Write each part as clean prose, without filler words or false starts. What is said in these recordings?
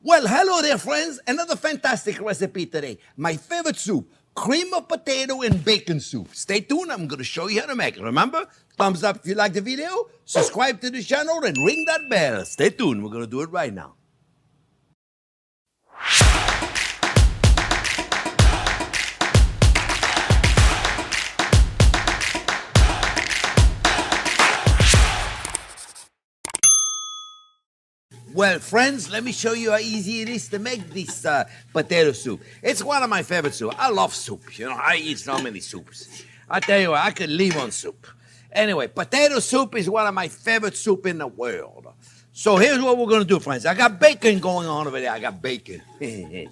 Well, hello there, friends. Another fantastic recipe today. My favorite soup, cream of potato and bacon soup. Stay tuned. I'm going to show you how to make it. Remember, thumbs up if you like the video, subscribe to the channel, and ring that bell. Stay tuned. We're going to do it right now. Well, friends, let me show you how easy it is to make this potato soup. It's one of my favorite soups. I love soup. You know, I eat so many soups. I tell you what, I could live on soup. Anyway, potato soup is one of my favorite soup in the world. So here's what we're going to do, friends. I got bacon going on over there. I got bacon. I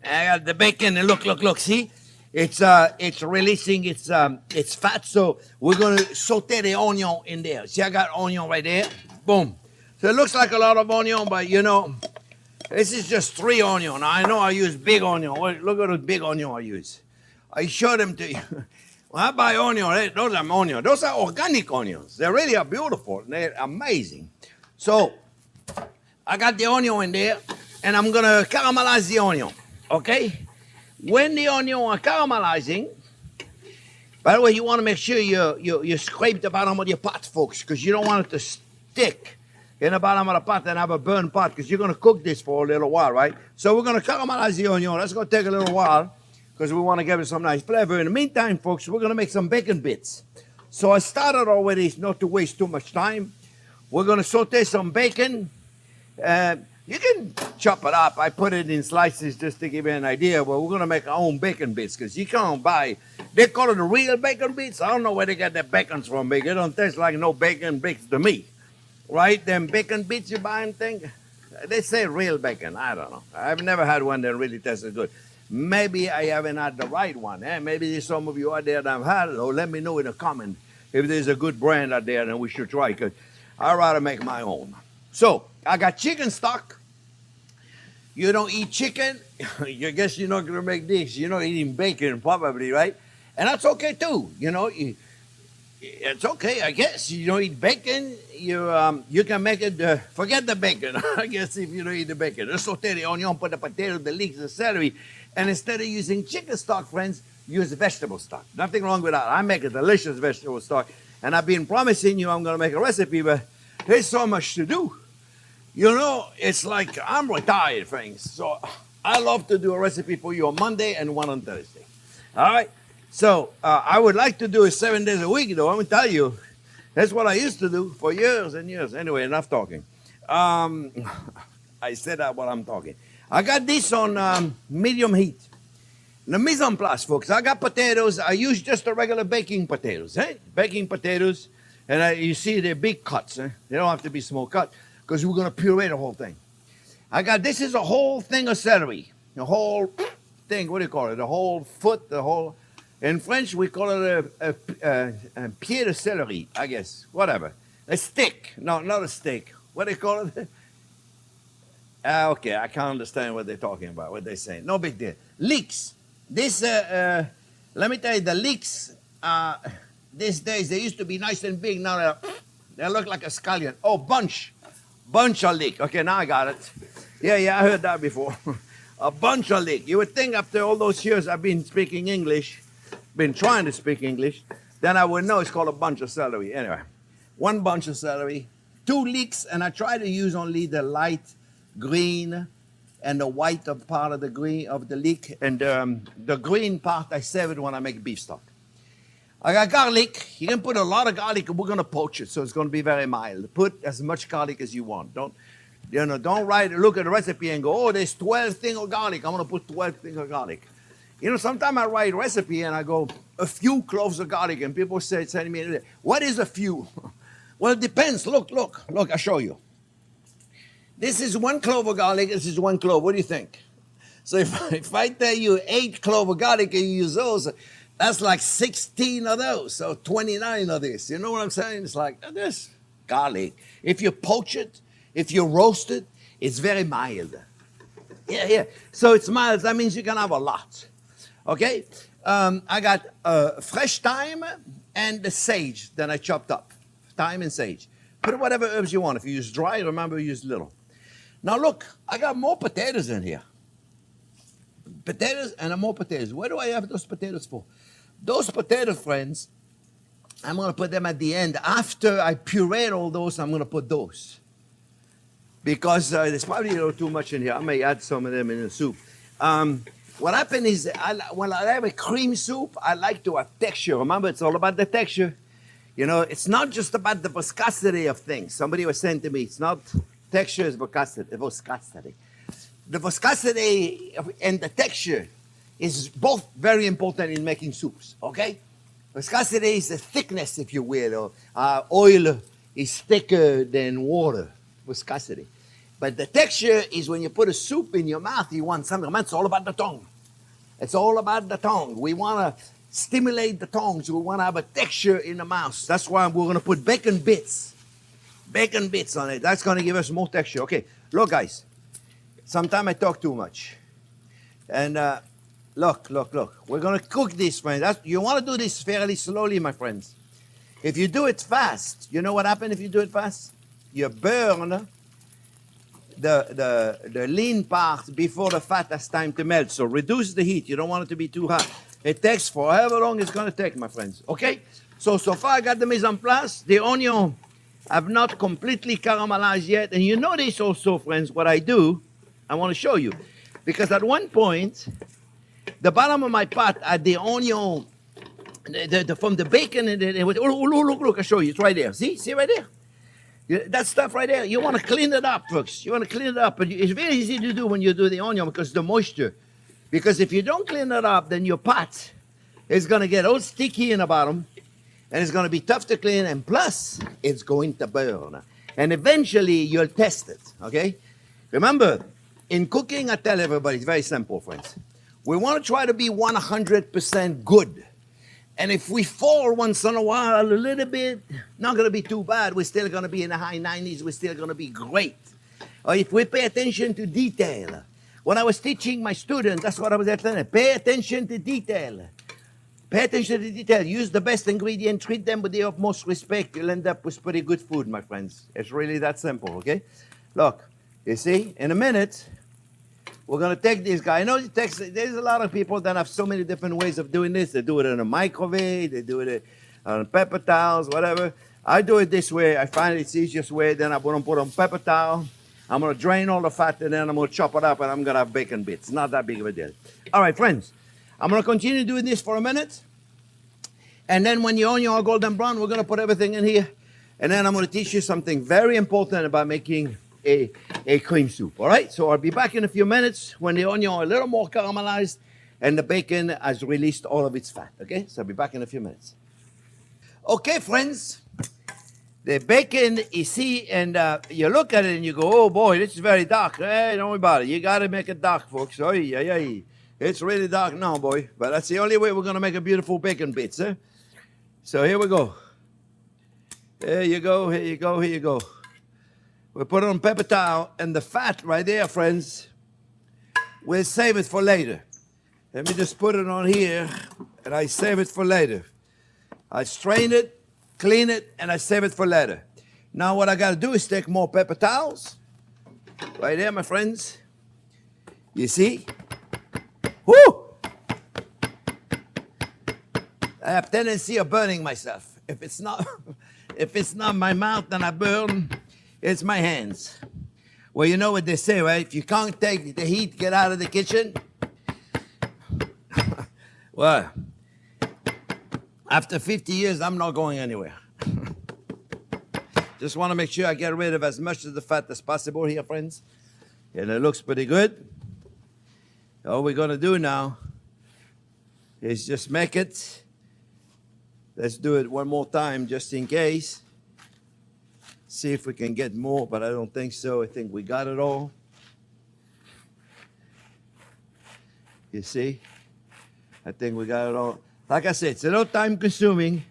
got the bacon, and look, see? It's releasing its fat, so we're going to saute the onion in there. See, I got onion right there. Boom. So it looks like a lot of onion, but you know, this is just 3 onion. I know I use big onion. Look at the big onion I use. I show them to you. When I buy onion, those are onions. Those are organic onions. They really are beautiful. They're amazing. So I got the onion in there, and I'm gonna caramelize the onion. Okay? When the onion are caramelizing, by the way, you want to make sure you scrape the bottom of your pot, folks, because you don't want it to stick in the bottom of the pot and have a burnt pot, because you're going to cook this for a little while, right? So we're going to caramelize the onion. That's going to take a little while because we want to give it some nice flavor. In the meantime, folks, we're going to make some bacon bits. So I started already, not to waste too much time. We're going to saute some bacon. You can chop it up. I put it in slices just to give you an idea, but we're going to make our own bacon bits because you can't buy, they call it the real bacon bits. I don't know where they get their bacons from. It don't taste like no bacon bits to me. Right, them bacon bits you buy and thing, they say real bacon. I don't know. I've never had one that really tasted good. Maybe I haven't had the right one. Maybe there's some of you out there that have had it. Or let me know in the comment if there's a good brand out there that we should try. Because I'd rather make my own. So I got chicken stock. You don't eat chicken, I guess you're not gonna make this. You're not eating bacon probably, right? And that's okay too. You know. It's okay, I guess. You don't eat bacon, you can make it, forget the bacon, I guess, if you don't eat the bacon. Just saute the onion, put the potato, the leeks, the celery, and instead of using chicken stock, friends, use vegetable stock. Nothing wrong with that. I make a delicious vegetable stock, and I've been promising you I'm going to make a recipe, but there's so much to do. You know, it's like I'm retired, friends, so I love to do a recipe for you on Monday and one on Thursday. All right? So I would like to do it 7 days a week, though. I'm going to tell you, that's what I used to do for years and years. Anyway, enough talking. I said that while I'm talking. I got this on medium heat. The mise en place, folks. I got potatoes. I use just the regular baking potatoes. Baking potatoes. And you see they're big cuts. They don't have to be small cut because we're going to puree the whole thing. This is a whole thing of celery. The whole thing, what do you call it? The whole foot, the whole... In French, we call it a pied de celery, I guess. Whatever. A stick. No, not a steak. What do they call it? Okay, I can't understand what they're talking about, what they're saying. No big deal. Leeks. This, let me tell you, the leeks, these days, they used to be nice and big. Now they look like a scallion. Oh, bunch. Bunch of leek. Okay, now I got it. Yeah, I heard that before. A bunch of leek. You would think after all those years I've been speaking English, been trying to speak English, then I would know it's called a bunch of celery. Anyway, 1 bunch of celery, 2 leeks, and I try to use only the light green and the white of part of the green of the leek, and the green part I save it when I make beef stock. I got garlic. You can put a lot of garlic, and we're going to poach it, so it's going to be very mild. Put as much garlic as you want. Don't look at the recipe and go, oh, there's 12 things of garlic. I'm going to put 12 things of garlic. You know, sometimes I write a recipe and I go, a few cloves of garlic, and people say to me, what is a few? Well, it depends. Look, I'll show you. This is 1 clove of garlic, this is 1 clove. What do you think? So if I tell you 8 cloves of garlic and you use those, that's like 16 of those, so 29 of this. You know what I'm saying? It's like this garlic. If you poach it, if you roast it, it's very mild. Yeah. So it's mild, that means you can have a lot. Okay, I got fresh thyme and the sage that I chopped up. Thyme and sage. Put whatever herbs you want. If you use dry, remember use little. Now look, I got more potatoes in here. Potatoes and more potatoes. What do I have those potatoes for? Those potatoes, friends, I'm going to put them at the end. After I puree all those, I'm going to put those. Because there's probably a little too much in here. I may add some of them in the soup. What happened is, when I have a cream soup, I like to have texture. Remember, it's all about the texture. You know, it's not just about the viscosity of things. Somebody was saying to me, it's not texture, it's viscosity. The viscosity and the texture is both very important in making soups, okay? Viscosity is the thickness, if you will. Oil is thicker than water, viscosity. But the texture is when you put a soup in your mouth, you want something. It's all about the tongue. It's all about the tongue. We want to stimulate the tongues. We want to have a texture in the mouth. That's why we're going to put bacon bits on it. That's going to give us more texture. Okay, look, guys. Sometimes I talk too much. And look. We're going to cook this, friends. You want to do this fairly slowly, my friends. If you do it fast, you know what happens if you do it fast? You burn the lean part before the fat has time to melt. So reduce the heat. You don't want it to be too hot. It takes for however long it's going to take, my friends. Okay? So far I got the mise en place. The onion have not completely caramelized yet. And you notice also, friends, what I do, I want to show you. Because at one point, the bottom of my pot had the onion, from the bacon, and it was, look, I show you. It's right there. See right there? That stuff right there, you want to clean it up, folks. You want to clean it up. But it's very easy to do when you do the onion because the moisture. Because if you don't clean it up, then your pot is going to get all sticky in the bottom. And it's going to be tough to clean. And plus, it's going to burn. And eventually, you'll test it, okay? Remember, in cooking, I tell everybody, it's very simple, friends. We want to try to be 100% good. And if we fall once in a while a little bit, not going to be too bad. We're still going to be in the high 90s. We're still going to be great. Or if we pay attention to detail. When I was teaching my students, that's what I was telling them. Pay attention to detail. Pay attention to detail. Use the best ingredient. Treat them with the utmost respect. You'll end up with pretty good food, my friends. It's really that simple, okay? Look, you see, in a minute, we're going to take this guy. I know there's a lot of people that have so many different ways of doing this. They do it in a microwave. They do it on paper towels, whatever. I do it this way. I find it's the easiest way. Then I'm going to put on paper towel. I'm going to drain all the fat, and then I'm going to chop it up, and I'm going to have bacon bits. Not that big of a deal. All right, friends. I'm going to continue doing this for a minute. And then when your onion are golden brown, we're going to put everything in here. And then I'm going to teach you something very important about making a cream soup, all right? So I'll be back in a few minutes when the onion are a little more caramelized and the bacon has released all of its fat, okay? So I'll be back in a few minutes. Okay, friends, the bacon, you see, and you look at it and you go, oh boy, this is very dark. Hey, don't worry about it. You got to make it dark, folks. Oh, yeah. It's really dark now, boy. But that's the only way we're going to make a beautiful bacon bits, eh? So here we go. Here you go. We put it on paper towel, and the fat right there, friends, we'll save it for later. Let me just put it on here, and I save it for later. I strain it, clean it, and I save it for later. Now what I got to do is take more paper towels. Right there, my friends. You see? Woo! I have tendency of burning myself. If it's not my mouth, then I burn. It's my hands. Well, you know what they say, right? If you can't take the heat, get out of the kitchen. Well, after 50 years, I'm not going anywhere. Just want to make sure I get rid of as much of the fat as possible here, friends. And it looks pretty good. All we're going to do now is just make it. Let's do it one more time just in case. See if we can get more, but I don't think so. I think we got it all. You see? I think we got it all. Like I said, it's a little time consuming,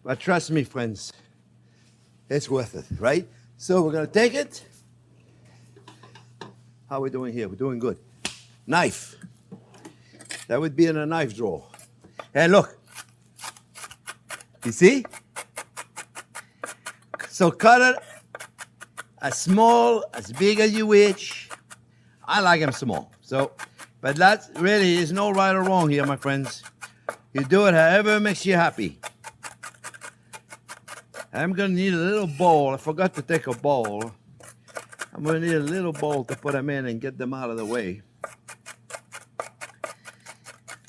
but trust me, friends, it's worth it, right? So we're going to take it. How are we doing here? We're doing good. Knife. That would be in a knife drawer. And look. You see? So cut it as small, as big as you wish. I like them small. So, but that really is no right or wrong here, my friends. You do it however makes you happy. I'm gonna need a little bowl. I forgot to take a bowl. I'm gonna need a little bowl to put them in and get them out of the way.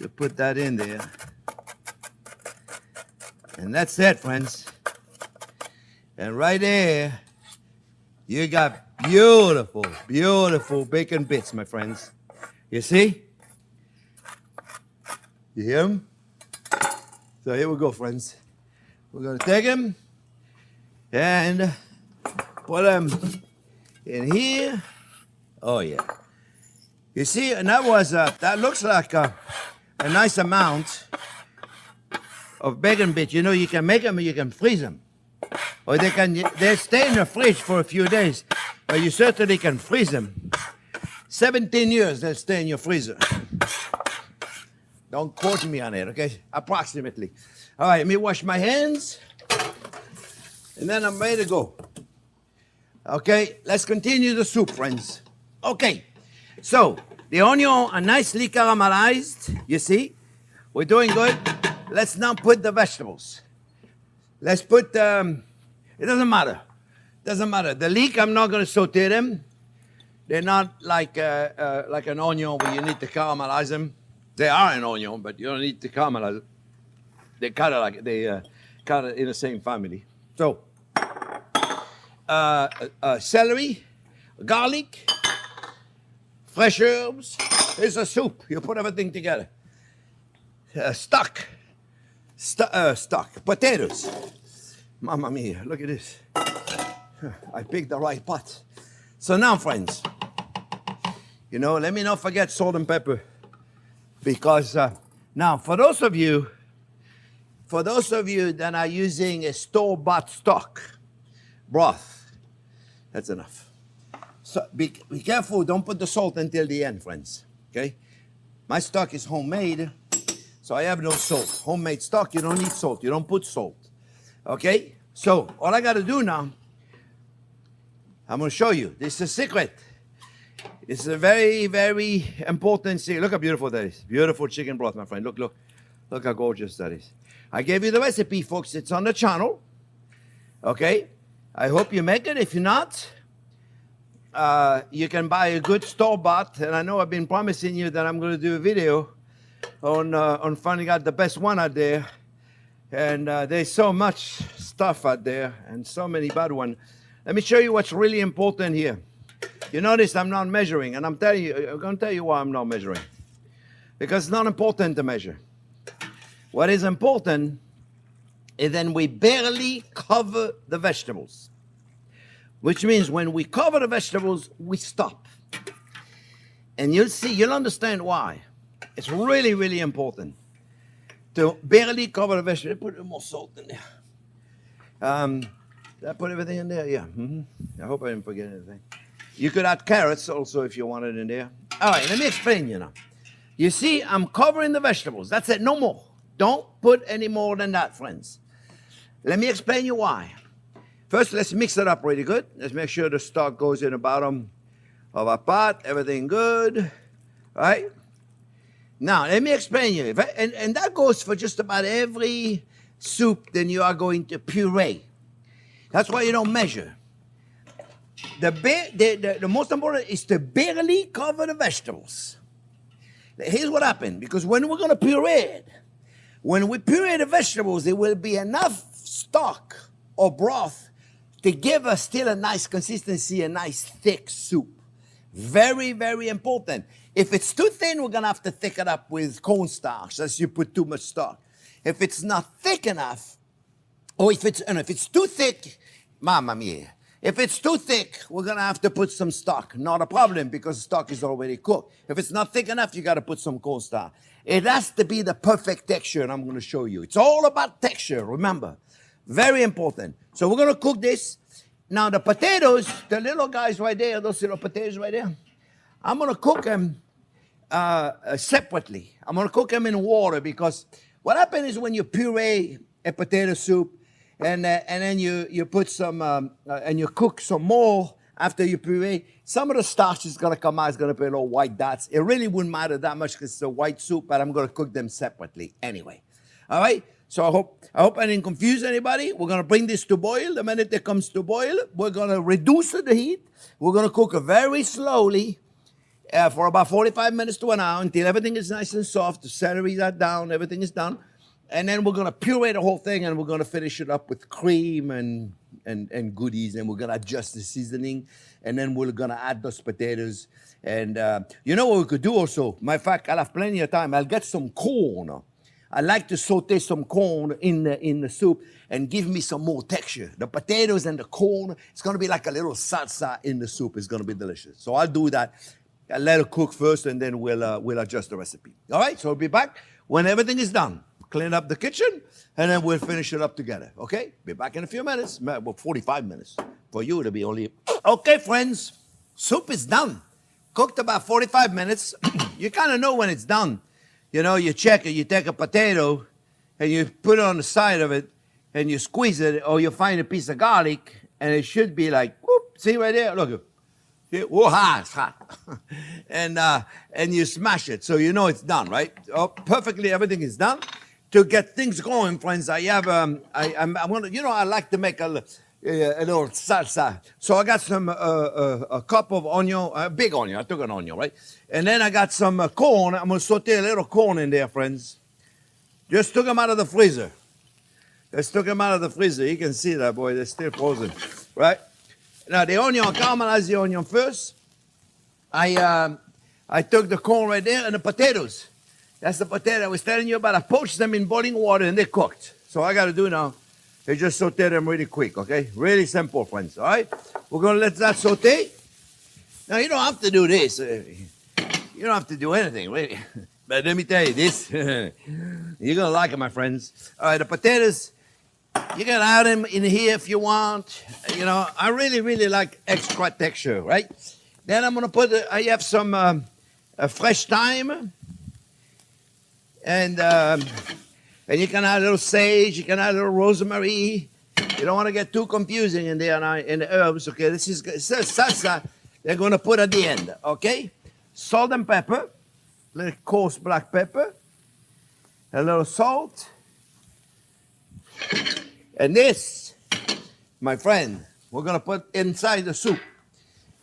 You put that in there. And that's it, friends. And right there, you got beautiful, beautiful bacon bits, my friends. You see? You hear them? So here we go, friends. We're gonna take them and put them in here. Oh yeah. You see, and that looks like a nice amount of bacon bits. You know, you can make them or you can freeze them. Or they stay in the fridge for a few days, but you certainly can freeze them. 17 years they'll stay in your freezer. Don't quote me on it, okay? Approximately. All right, let me wash my hands, and then I'm ready to go. Okay, let's continue the soup, friends. Okay, so the onion are nicely caramelized, you see? We're doing good. Let's now put the vegetables. Let's put, it doesn't matter. Doesn't matter. The leek, I'm not going to saute them. They're not like an onion where you need to caramelize them. They are an onion, but you don't need to caramelize it. They kind of in the same family. So, celery, garlic, fresh herbs. It's a soup. You put everything together. Stock, potatoes. Mamma mia, look at this. I picked the right pot. So now, friends, you know, let me not forget salt and pepper. Because now, for those of you that are using a store-bought stock broth, that's enough. So be careful, don't put the salt until the end, friends, okay? My stock is homemade, so I have no salt. Homemade stock, you don't need salt, you don't put salt, okay? So all I gotta do now, I'm gonna show you. This is a secret. It's a very, very important secret. Look how beautiful that is. Beautiful chicken broth, my friend. Look how gorgeous that is. I gave you the recipe, folks. It's on the channel. Okay? I hope you make it. If you're not, you can buy a good store-bought. And I know I've been promising you that I'm going to do a video on finding out the best one out there. And there's so much stuff out there and so many bad ones. Let me show you what's really important here. You notice I'm not measuring, and I'm going to tell you why I'm not measuring. Because it's not important to measure. What is important is then we barely cover the vegetables. Which means when we cover the vegetables, we stop. And you'll understand why. It's really, really important to barely cover the vegetables. Put a little more salt in there. Did I put everything in there? Yeah. I hope I didn't forget anything. You could add carrots also if you wanted in there. All right, let me explain you now. You see, I'm covering the vegetables. That's it, no more. Don't put any more than that, friends. Let me explain you why. First, let's mix it up really good. Let's make sure the stock goes in the bottom of our pot. Everything good, right? Now, let me explain you. And that goes for just about every soup that you are going to puree. That's why you don't measure. The most important is to barely cover the vegetables. Here's what happened. Because when we're going to puree it, when we puree the vegetables, there will be enough stock or broth to give us still a nice consistency, a nice thick soup. Very, very important. If it's too thin, we're going to have to thicken up with cornstarch as you put too much stock. If it's not thick enough, or if it's too thick, mamma mia. If it's too thick, we're going to have to put some stock. Not a problem because the stock is already cooked. If it's not thick enough, you got to put some cornstarch. It has to be the perfect texture, and I'm going to show you. It's all about texture, remember. Very important. So we're going to cook this. Now the potatoes, the little guys right there, those little potatoes right there, I'm going to cook them separately. I'm going to cook them in water because what happens is when you puree a potato soup, and then you put some, and you cook some more, after you puree, some of the starch is gonna come out, it's gonna be little white dots. It really wouldn't matter that much because it's a white soup, but I'm gonna cook them separately anyway. All right? So I hope I didn't confuse anybody. We're gonna bring this to boil. The minute it comes to boil, we're gonna reduce the heat. We're gonna cook it very slowly for about 45 minutes to an hour until everything is nice and soft. The celery's are down, everything is done. And then we're gonna puree the whole thing and we're gonna finish it up with cream and goodies, and we're gonna adjust the seasoning, and then we're gonna add those potatoes. And you know what we could do also? Matter of fact, I'll have plenty of time. I'll get some corn. I like to saute some corn in the soup and give me some more texture. The potatoes and the corn, it's gonna be like a little salsa in the soup. It's gonna be delicious. So I'll do that. I'll let it cook first, and then we'll adjust the recipe. All right, so we'll be back when everything is done. Clean up the kitchen, and then we'll finish it up together, okay? Be back in a few minutes. Well, 45 minutes. For you, it'll be only... Okay, friends, soup is done. Cooked about 45 minutes. You kind of know when it's done. You know, you check it, you take a potato, and you put it on the side of it, and you squeeze it, or you find a piece of garlic, and it should be like, whoop, see right there? Look, whoa, it's hot. And you smash it, so you know it's done, right? Oh, perfectly, everything is done. To get things going, friends, I have, I'm gonna, you know, I like to make a little salsa. So I got some, a cup of onion, a big onion. I took an onion, right? And then I got some corn. I'm going to saute a little corn in there, friends. Just took them out of the freezer. Just took them out of the freezer. You can see that, boy. They're still frozen, right? Now, the onion, I caramelize the onion first. I took the corn right there and the potatoes. That's the potato I was telling you about. I poached them in boiling water and they're cooked. So all I got to do now is just saute them really quick, okay? Really simple, friends, all right? We're going to let that saute. Now, you don't have to do this. You don't have to do anything, really. But let me tell you this. You're going to like it, my friends. All right, the potatoes, you can add them in here if you want. You know, I really, really like extra texture, right? Then I'm going to put, I have some fresh thyme. And you can add a little sage, you can add a little rosemary. You don't want to get too confusing in there in the herbs, okay? This is salsa they're going to put at the end, okay? Salt and pepper, a little coarse black pepper, a little salt. And this, my friend, we're going to put inside the soup.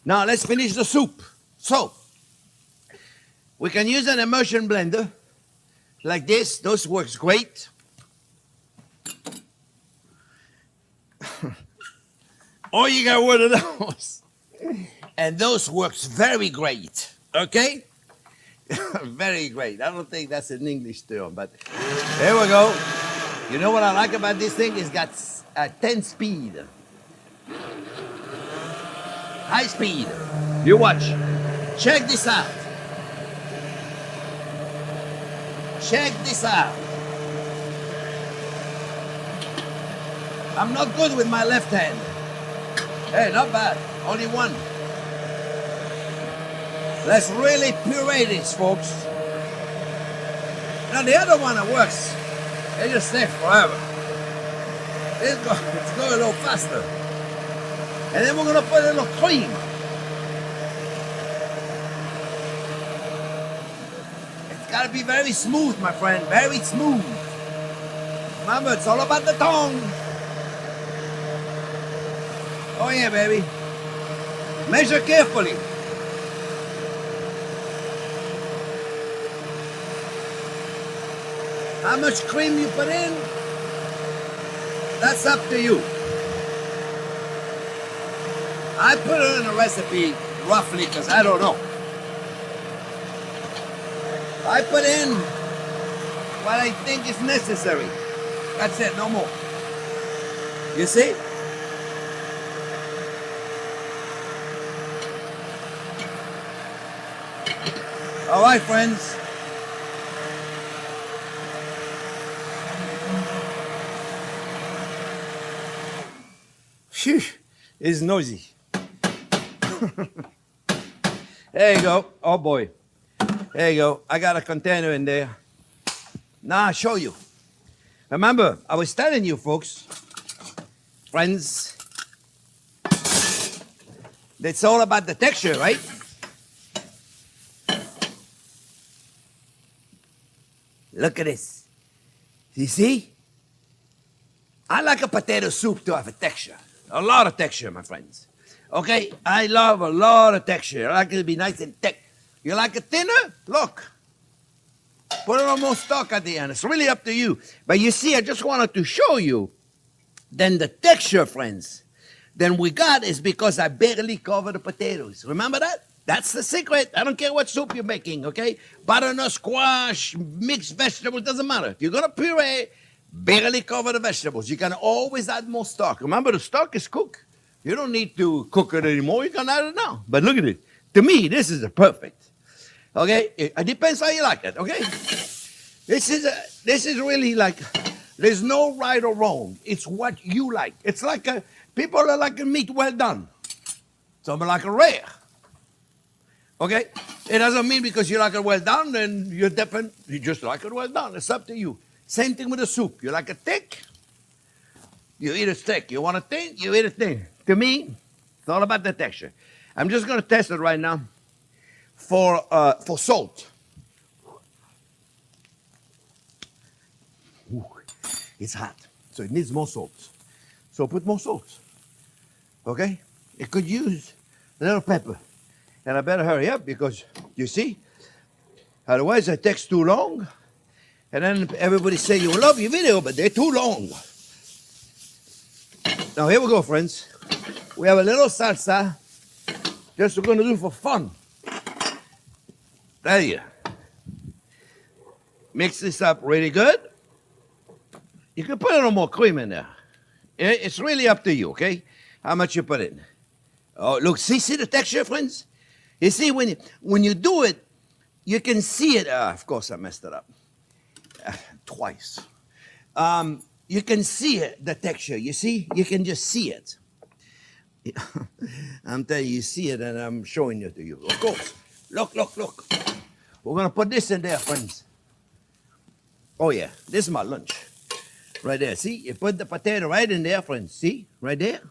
Now, let's finish the soup. So, we can use an immersion blender. Like this, those works great. Or you got one of those. And those works very great, okay? Very great. I don't think that's an English term, but there we go. You know what I like about this thing? It's got 10 speed. High speed. You watch. Check this out. Check this out. I'm not good with my left hand. Hey, not bad. Only one. Let's really puree this, folks. Now the other one that works, it just stays forever. Let's go a little faster. And then we're gonna put a little cream. It's gotta be very smooth, my friend, very smooth. Remember, it's all about the tongue. Oh yeah, baby. Measure carefully. How much cream you put in, that's up to you. I put it in a recipe roughly because I don't know. I put in what I think is necessary. That's it, no more. You see? All right, friends. Phew, it's noisy. There you go. Oh boy. There you go. I got a container in there. Now I'll show you. Remember, I was telling you folks, friends, That's all about the texture, right? Look at this. You see? I like a potato soup to have a texture. A lot of texture, my friends. Okay? I love a lot of texture. I like it to be nice and thick. You like it thinner? Look. Put a little more stock at the end. It's really up to you. But you see, I just wanted to show you. Then the texture, friends, then we got is because I barely cover the potatoes. Remember that? That's the secret. I don't care what soup you're making, okay? Butternut squash, mixed vegetables, doesn't matter. If you're going to puree, barely cover the vegetables. You can always add more stock. Remember, the stock is cooked. You don't need to cook it anymore. You can add it now. But look at it. To me, this is perfect. Okay? It depends how you like it, okay? This is really like, there's no right or wrong. It's what you like. It's like people are like a meat well done. Some are like a rare. Okay? It doesn't mean because you like it well done, then you're different. You just like it well done. It's up to you. Same thing with the soup. You like it thick? You eat it thick. You want it thin? You eat it thin. To me, it's all about the texture. I'm just going to test it right now for salt. Ooh, it's hot, so it needs more salt. So put more salt. Okay? It could use a little pepper. And I better hurry up because, you see, otherwise it takes too long. And then everybody say, you love your video, but they're too long. Now, here we go, friends. We have a little salsa. Just we're going to do for fun. There you go. Mix this up really good. You can put a little more cream in there. It's really up to you, okay? How much you put in. Oh, look, see the texture, friends? You see, when you do it, you can see it. Of course, I messed it up. Twice. You can see it, the texture. You see? You can just see it. I'm telling you see it, and I'm showing it to you. Of course. Look. We're going to put this in there, friends. Oh, yeah. This is my lunch. Right there. See? You put the potato right in there, friends. See? Right there.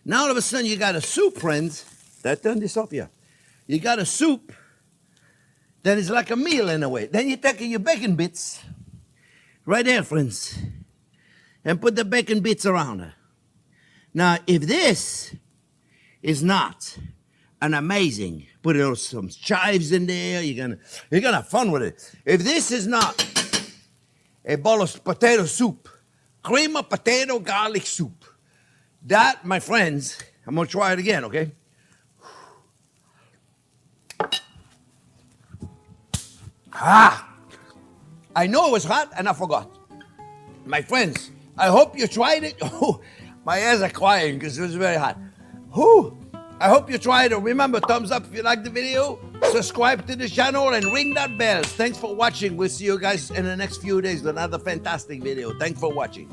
Now, all of a sudden, you got a soup, friends. Did I turn this off here? You got a soup that is like a meal in a way. Then you take your bacon bits, right there, friends, and put the bacon bits around it. Now, if this is not an amazing, put some chives in there, you're gonna have fun with it. If this is not a bowl of potato soup, cream of potato garlic soup, that, my friends, I'm gonna try it again, okay? I know it was hot and I forgot. My friends, I hope you tried it. Oh, my ears are crying because it was very hot. I hope you tried it. Remember, thumbs up if you liked the video. Subscribe to the channel and ring that bell. Thanks for watching. We'll see you guys in the next few days with another fantastic video. Thanks for watching.